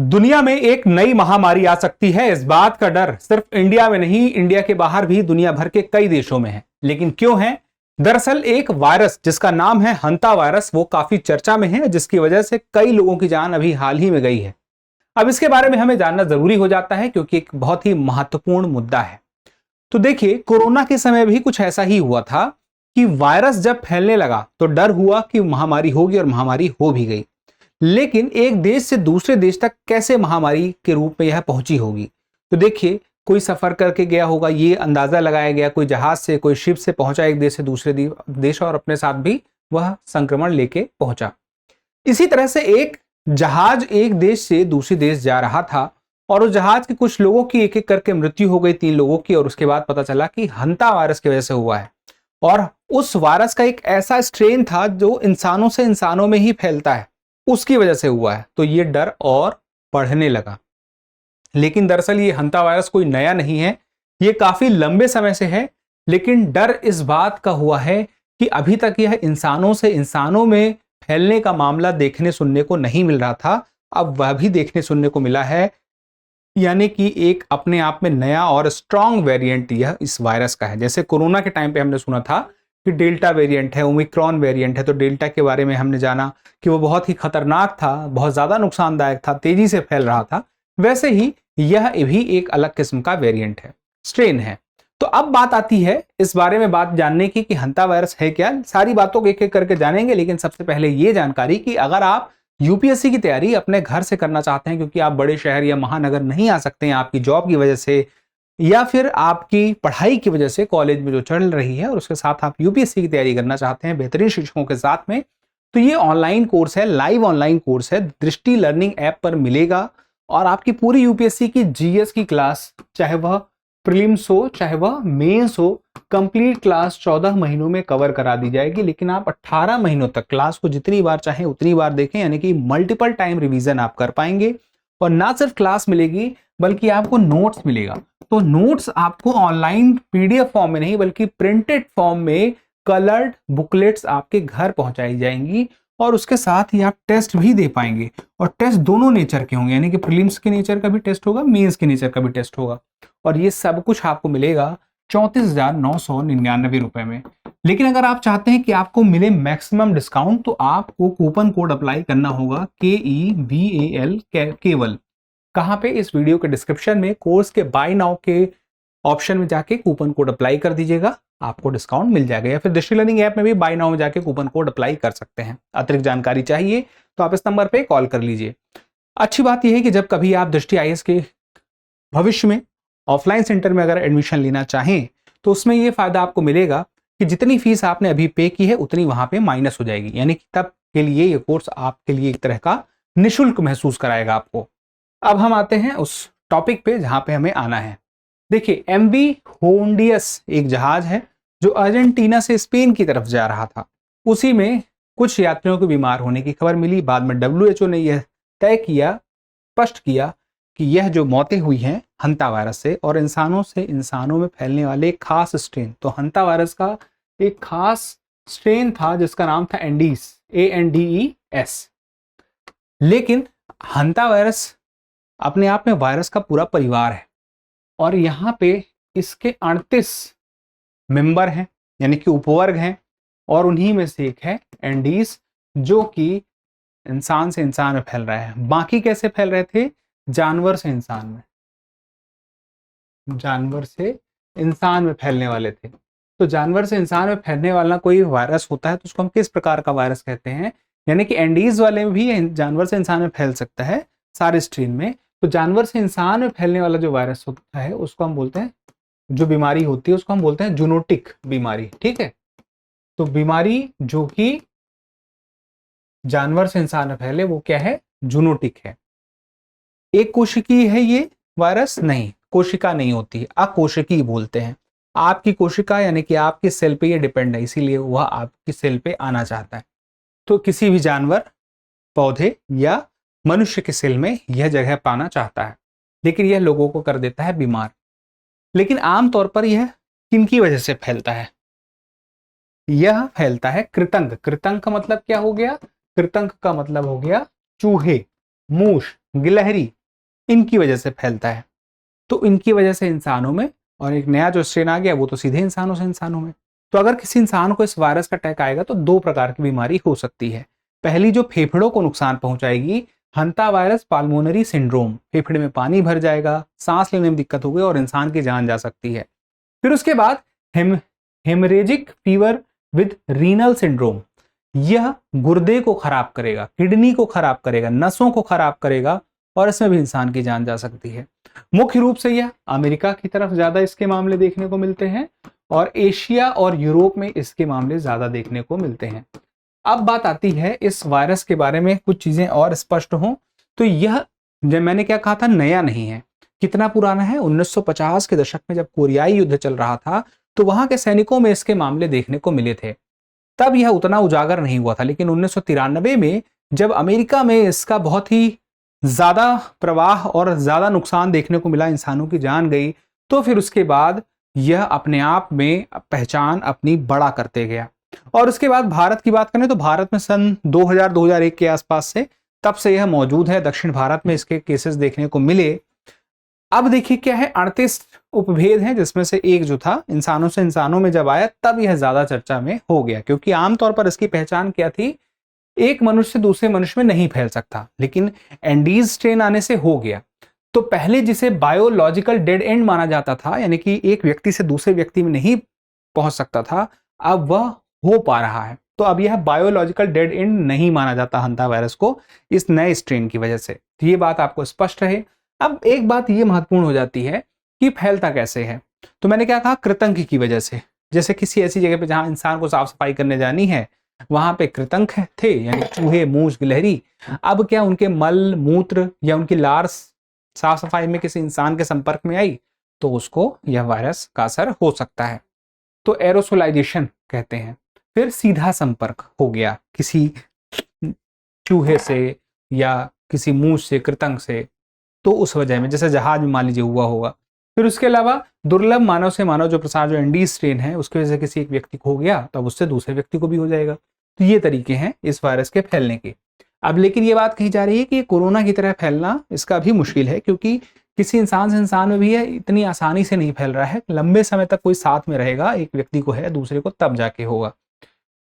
दुनिया में एक नई महामारी आ सकती है, इस बात का डर सिर्फ इंडिया में नहीं, इंडिया के बाहर भी दुनिया भर के कई देशों में है। लेकिन क्यों है? दरअसल एक वायरस जिसका नाम है हंता वायरस, वो काफी चर्चा में है, जिसकी वजह से कई लोगों की जान अभी हाल ही में गई है। अब इसके बारे में हमें जानना जरूरी हो जाता है क्योंकि एक बहुत ही महत्वपूर्ण मुद्दा है। तो देखिए, कोरोना के समय भी कुछ ऐसा ही हुआ था कि वायरस जब फैलने लगा तो डर हुआ कि महामारी होगी, और महामारी हो भी गई। लेकिन एक देश से दूसरे देश तक कैसे महामारी के रूप में यह पहुंची होगी? तो देखिए, कोई सफर करके गया होगा, ये अंदाजा लगाया गया, कोई जहाज से, कोई शिप से पहुंचा एक देश से दूसरे देश, और अपने साथ भी वह संक्रमण लेके पहुंचा। इसी तरह से एक जहाज एक देश से दूसरे देश जा रहा था, और उस जहाज के कुछ लोगों की एक एक करके मृत्यु हो गई, 3 लोगों की, और उसके बाद पता चला कि हंता वायरस की वजह से हुआ है। और उस वायरस का एक ऐसा स्ट्रेन था जो इंसानों से इंसानों में ही फैलता है, उसकी वजह से हुआ है। तो ये डर और बढ़ने लगा। लेकिन दरअसल ये हंता वायरस कोई नया नहीं है, ये काफी लंबे समय से है। लेकिन डर इस बात का हुआ है कि अभी तक यह इंसानों से इंसानों में फैलने का मामला देखने सुनने को नहीं मिल रहा था। अब वह भी देखने सुनने को मिला है, यानी कि एक अपने आप में नया और स्ट्रॉन्ग वेरिएंट यह इस वायरस का है। जैसे कोरोना के टाइम पे हमने सुना था कि डेल्टा वेरिएंट है, ओमिक्रॉन वेरिएंट है, तो डेल्टा के बारे में हमने जाना कि वो बहुत ही खतरनाक था, बहुत ज्यादा नुकसानदायक था, तेजी से फैल रहा था। वैसे ही यह भी एक अलग किस्म का वेरिएंट है, स्ट्रेन है। तो अब बात आती है इस बारे में बात जानने की कि हंता वायरस है क्या। सारी बातों को एक एक करके जानेंगे, लेकिन सबसे पहले ये जानकारी कि अगर आप यूपीएससी की तैयारी अपने घर से करना चाहते हैं, क्योंकि आप बड़े शहर या महानगर नहीं आ सकते हैं आपकी जॉब की वजह से, या फिर आपकी पढ़ाई की वजह से कॉलेज में जो चल रही है, और उसके साथ आप यूपीएससी की तैयारी करना चाहते हैं बेहतरीन शिक्षकों के साथ में, तो ये ऑनलाइन कोर्स है, लाइव ऑनलाइन कोर्स है, दृष्टि लर्निंग ऐप पर मिलेगा। और आपकी पूरी यूपीएससी की जीएस की क्लास, चाहे वह प्रीलिम्स हो चाहे वह मेंस हो, कंप्लीट क्लास 14 महीनों में कवर करा दी जाएगी। लेकिन आप 18 महीनों तक क्लास को जितनी बार चाहें उतनी बार देखें, यानी कि मल्टीपल टाइम रिवीजन आप कर पाएंगे। और ना सिर्फ क्लास मिलेगी बल्कि आपको नोट्स मिलेगा। तो नोट्स आपको ऑनलाइन पीडीएफ फॉर्म में नहीं बल्कि प्रिंटेड फॉर्म में कलर्ड बुकलेट्स आपके घर पहुंचाई जाएंगी। और उसके साथ ही आप टेस्ट भी दे पाएंगे, और टेस्ट दोनों नेचर के होंगे, यानी कि प्रीलिम्स के नेचर का भी टेस्ट होगा, मेंस के नेचर का भी टेस्ट होगा। और ये सब कुछ आपको मिलेगा 34,999 रुपए में। लेकिन अगर आप चाहते हैं कि आपको मिले मैक्सिमम डिस्काउंट, तो आपको कूपन कोड अप्लाई करना होगा, KEVAL, केवल। कहां पे? इस वीडियो के डिस्क्रिप्शन में कोर्स के बाय नाउ के ऑप्शन में जाके कूपन कोड अप्लाई कर दीजिएगा, आपको डिस्काउंट मिल जाएगा। या फिर दृष्टि लर्निंग ऐप में भी बाय नाउ में जाके कूपन कोड अप्लाई कर सकते हैं। अतिरिक्त जानकारी चाहिए तो आप इस नंबर पे कॉल कर लीजिए। अच्छी बात यह है कि जब कभी आप दृष्टि आईएएस के भविष्य में ऑफलाइन सेंटर में अगर एडमिशन लेना चाहें, तो उसमें यह फायदा आपको मिलेगा कि जितनी फीस आपने अभी पे की है उतनी वहां पे माइनस हो जाएगी, यानी कि तब के लिए ये कोर्स आपके लिए एक तरह का निःशुल्क महसूस कराएगा आपको। अब हम आते हैं उस टॉपिक पे जहां पे हमें आना है। देखिए, एमवी होंडियस एक जहाज है जो अर्जेंटीना से स्पेन की तरफ जा रहा था। उसी में कुछ यात्रियों को बीमार होने की खबर मिली। बाद में WHO ने यह तय किया, स्पष्ट किया कि यह जो मौतें हुई हैं हंता वायरस से, और इंसानों से इंसानों में फैलने वाले एक खास स्ट्रेन, तो हंता वायरस का एक खास स्ट्रेन था जिसका नाम था एंडीस, ANDES। लेकिन हंता वायरस अपने आप में वायरस का पूरा परिवार है, और यहाँ पे इसके 38 मेंबर हैं, यानी कि उपवर्ग हैं, और उन्हीं में से एक है एंडीस, जो कि इंसान से इंसान में फैल रहा है। बाकी कैसे फैल रहे थे? जानवर से इंसान में, जानवर से इंसान में फैलने वाले थे। तो जानवर से इंसान में फैलने वाला कोई वायरस होता है तो उसको हम किस प्रकार का वायरस कहते हैं? यानी कि एंडीज वाले में भी जानवर से इंसान में फैल सकता है, सारे स्ट्रेन में। तो जानवर से इंसान में फैलने वाला जो वायरस होता है उसको हम बोलते हैं, जो बीमारी होती है उसको हम बोलते हैं जूनोटिक बीमारी। ठीक है, तो बीमारी जो कि जानवर से इंसान में फैले वो क्या है? जूनोटिक है। एक कोशिकीय है ये वायरस? नहीं, कोशिका नहीं होती है, अकोशिकीय बोलते हैं। आपकी कोशिका यानी कि आपकी सेल पे ये डिपेंड है, इसीलिए वह आपकी सेल पे आना चाहता है। तो किसी भी जानवर, पौधे या मनुष्य के सेल में यह जगह पाना चाहता है, लेकिन यह लोगों को कर देता है बीमार। लेकिन आमतौर पर यह किनकी वजह से फैलता है? यह फैलता है कृतंक। कृतंक का मतलब क्या हो गया? कृतंक का मतलब हो गया चूहे, मूश, गिलहरी, इनकी वजह से फैलता है। तो इनकी वजह से इंसानों में, और एक नया जो स्ट्रेन आ गया वो तो सीधे इंसानों से इंसानों में। तो अगर किसी इंसान को इस वायरस का अटैक आएगा तो दो प्रकार की बीमारी हो सकती है। पहली जो फेफड़ों को नुकसान पहुंचाएगी, हंता वायरस पाल्मोनरी सिंड्रोम, फेफड़े में पानी भर जाएगा, सांस लेने में दिक्कत होगी और इंसान की जान जा सकती है। फिर उसके बाद haemorrhagic fever with renal syndrome, यह गुर्दे को खराब करेगा, किडनी को खराब करेगा, नसों को खराब करेगा और इसमें भी इंसान की जान जा सकती है। मुख्य रूप से यह अमेरिका की तरफ ज्यादा इसके मामले देखने को मिलते हैं और एशिया और यूरोप में इसके मामले ज्यादा देखने को मिलते हैं। अब बात आती है इस वायरस के बारे में कुछ चीजें और स्पष्ट हों तो यह, जब मैंने क्या कहा था, नया नहीं है। कितना पुराना है? 1950 के दशक में जब कोरियाई युद्ध चल रहा था तो वहां के सैनिकों में इसके मामले देखने को मिले थे। तब यह उतना उजागर नहीं हुआ था, लेकिन 1993 में जब अमेरिका में इसका बहुत ही ज्यादा प्रवाह और ज्यादा नुकसान देखने को मिला, इंसानों की जान गई, तो फिर उसके बाद यह अपने आप में पहचान अपनी बड़ा करते गया। और उसके बाद भारत की बात करें तो भारत में सन 2000-2001 के आसपास से, तब से यह मौजूद है। दक्षिण भारत में इसके केसेस देखने को मिले। अब देखिए क्या है, 38 उपभेद हैं, जिसमें से एक जो था इंसानों से इंसानों में जब आया तब यह ज्यादा चर्चा में हो गया, क्योंकि आमतौर पर इसकी पहचान क्या थी, एक मनुष्य दूसरे मनुष्य में नहीं फैल सकता, लेकिन एंडीज स्ट्रेन आने से हो गया। तो पहले जिसे बायोलॉजिकल डेड एंड माना जाता था, यानी कि एक व्यक्ति से दूसरे व्यक्ति में नहीं पहुंच सकता था, अब वह हो पा रहा है। तो अब यह बायोलॉजिकल डेड एंड नहीं माना जाता हंता वायरस को इस नए स्ट्रेन की वजह से। तो ये बात आपको स्पष्ट रहे। अब एक बात ये महत्वपूर्ण हो जाती है कि फैलता कैसे है। तो मैंने क्या कहा, कृतंक की वजह से। जैसे किसी ऐसी जगह पे जहां इंसान को साफ सफाई करने जानी है, वहां पे कृतंक थे, यानी चूहे, मूंछ, गिलहरी। अब क्या उनके मल मूत्र या उनकी लार्स साफ सफाई में किसी इंसान के संपर्क में आई तो उसको यह वायरस का असर हो सकता है। तो एरोसोलाइजेशन कहते हैं। फिर सीधा संपर्क हो गया किसी चूहे से या किसी मूंछ से, कृतंक से, तो उस वजह में, जैसे जहाज में मान लीजिए हुआ होगा। फिर उसके अलावा दुर्लभ मानव से मानव जो प्रसार, जो एंडीज स्ट्रेन है, उसकी वजह से किसी एक व्यक्ति को हो गया तब उससे दूसरे व्यक्ति को भी हो जाएगा। तो ये तरीके हैं इस वायरस के फैलने के। अब लेकिन ये बात कही जा रही है कि कोरोना की तरह फैलना इसका भी मुश्किल है, क्योंकि किसी इंसान से इंसान में भी है, इतनी आसानी से नहीं फैल रहा है। लंबे समय तक कोई साथ में रहेगा, एक व्यक्ति को है, दूसरे को तब जाके होगा।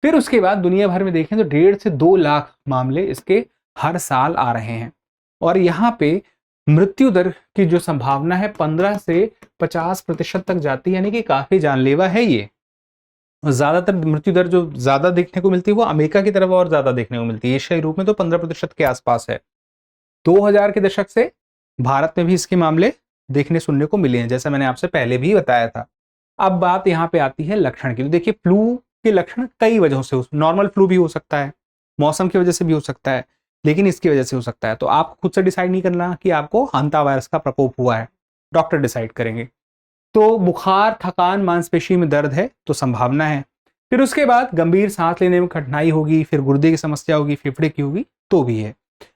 फिर उसके बाद दुनिया भर में देखें तो 1.5 से 2 लाख मामले इसके हर साल आ रहे हैं। और यहाँ पे मृत्यु दर की जो संभावना है 15 से 50% तक जाती है, यानी कि काफी जानलेवा है ये। ज्यादातर मृत्यु दर जो ज्यादा देखने को मिलती है वो अमेरिका की तरफ और ज्यादा देखने को मिलती है। एशियाई रूप में तो 15% के आसपास है। 2000 के दशक से भारत में भी इसके मामले देखने सुनने को मिले हैं, जैसा मैंने आपसे पहले भी बताया था। अब बात यहाँ पे आती है लक्षण की। तो देखिए, फ्लू के लक्षण कई वजहों से, नॉर्मल फ्लू भी हो सकता है, मौसम की वजह से भी हो सकता है, लेकिन इसकी वजह से हो सकता है। तो आप खुद से डिसाइड नहीं करना कि आपको हंता वायरस का प्रकोप हुआ है, डॉक्टर डिसाइड करेंगे। तो बुखार, थकान, मांसपेशी में दर्द है तो संभावना है। फिर उसके बाद गंभीर सांस लेने में कठिनाई होगी, फिर गुर्दे की समस्या होगी, फेफड़े की होगी तो भी है।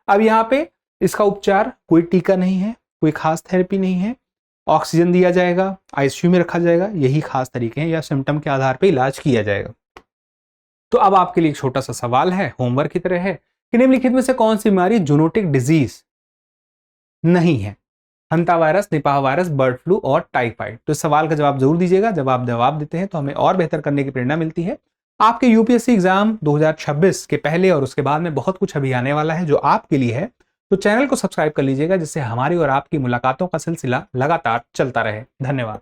अब यहाँ पे इसका उपचार, कोई टीका नहीं है, कोई खास थेरेपी नहीं है। ऑक्सीजन दिया जाएगा, आईसीयू में रखा जाएगा, यही खास तरीके हैं, या सिम्टम के आधार पर इलाज किया जाएगा। तो अब आपके लिए एक छोटा सा सवाल है, होमवर्क की तरह है, कि निम्नलिखित में से कौन सी बीमारी जूनोटिक डिजीज नहीं है? Hanta virus, Nipah virus, bird flu और टाइफाइड। तो इस सवाल का जवाब जरूर दीजिएगा। जब आप जवाब देते हैं तो हमें और बेहतर करने की प्रेरणा मिलती है। आपके यूपीएससी एग्जाम 2026 के पहले और उसके बाद में बहुत कुछ अभी आने वाला है जो आपके लिए है। तो चैनल को सब्सक्राइब कर लीजिएगा, जिससे हमारी और आपकी मुलाकातों का सिलसिला लगातार चलता रहे। धन्यवाद।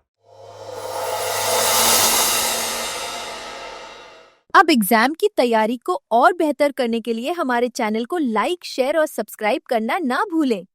अब एग्जाम की तैयारी को और बेहतर करने के लिए हमारे चैनल को लाइक, शेयर और सब्सक्राइब करना ना भूलें।